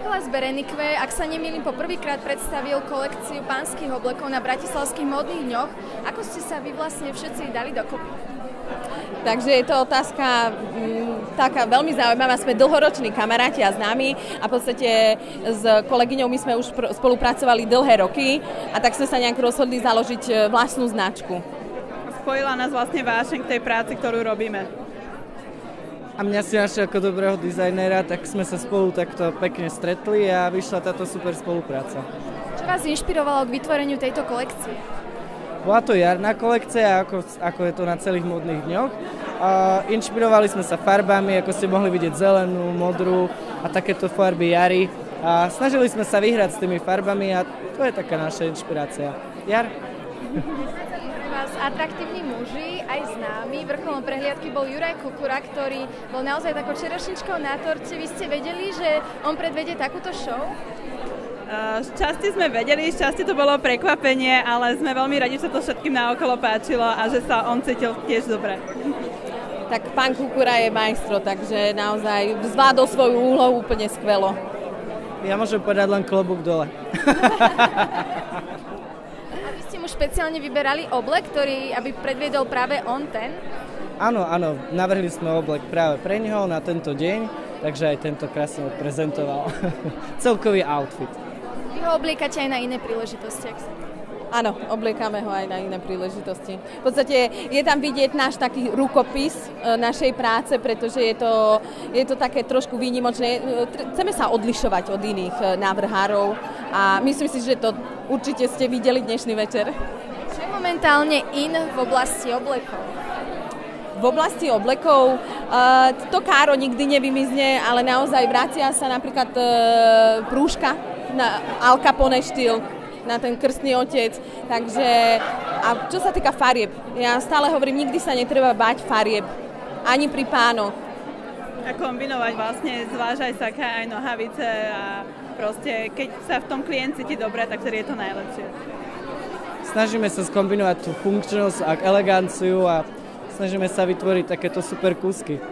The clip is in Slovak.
Nikolás Berenikve, ak sa nemýlim, poprvýkrát predstavil kolekciu pánskych oblekov na bratislavských módnych dňoch. Ako ste sa vy vlastne všetci dali dokopy? Takže je to otázka taká veľmi zaujímavá. Sme dlhoroční kamaráti a známi a v podstate s kolegyňou my sme už spolupracovali dlhé roky a tak sme sa nejak rozhodli založiť vlastnú značku. Spojila nás vlastne vášeň k tej práci, ktorú robíme. A mňa si našli ako dobrého dizajnéra, tak sme sa spolu takto pekne stretli a vyšla táto super spolupráca. Čo vás inšpirovalo k vytvoreniu tejto kolekcie? Bola to jarná kolekcia, ako je to na celých módnych dňoch. Inšpirovali sme sa farbami, ako ste mohli vidieť zelenú, modrú a takéto farby jary. A snažili sme sa vyhrať s tými farbami a to je taká naša inšpirácia. Jar? Vás atraktívni muži, aj známi. Vrcholom prehliadky bol Juraj Kukura, ktorý bol naozaj takou čerešničkou na torte. Vy ste vedeli, že on predvedie takúto show? Šťastie sme vedeli, šťastie to bolo prekvapenie, ale sme veľmi radi, že sa to všetkým naokolo páčilo a že sa on cítil tiež dobre. Tak pán Kukura je majstro, takže naozaj zvládol svoju úlohu úplne skvelo. Ja môžem povedať len klobúk dole. Mu špeciálne vyberali oblek, ktorý aby predviedol práve on ten? Áno, navrhli sme oblek práve pre neho na tento deň, takže aj tento krásne prezentoval celkový outfit. Vy ho obliekate aj na iné príležitosti, ak sa... Áno, obliekame ho aj na iné príležitosti. V podstate je tam vidieť náš taký rukopis našej práce, pretože je to také trošku výnimočné. Chceme sa odlišovať od iných návrhárov a myslím si, že to určite ste videli dnešný večer. Čo je momentálne in v oblasti oblekov? V oblasti oblekov to káro nikdy nevymizne, ale naozaj vracia sa napríklad prúžka na Al Capone štýl, na ten krstný otec. Takže, a čo sa týka farieb, ja stále hovorím, nikdy sa netreba báť farieb, ani pri pánoch. A kombinovať vlastne, zvážaj sa aj nohavice a proste, keď sa v tom klient cíti dobre, tak vtedy je to najlepšie. Snažíme sa skombinovať tú funkčnosť a eleganciu a snažíme sa vytvoriť takéto super kúsky.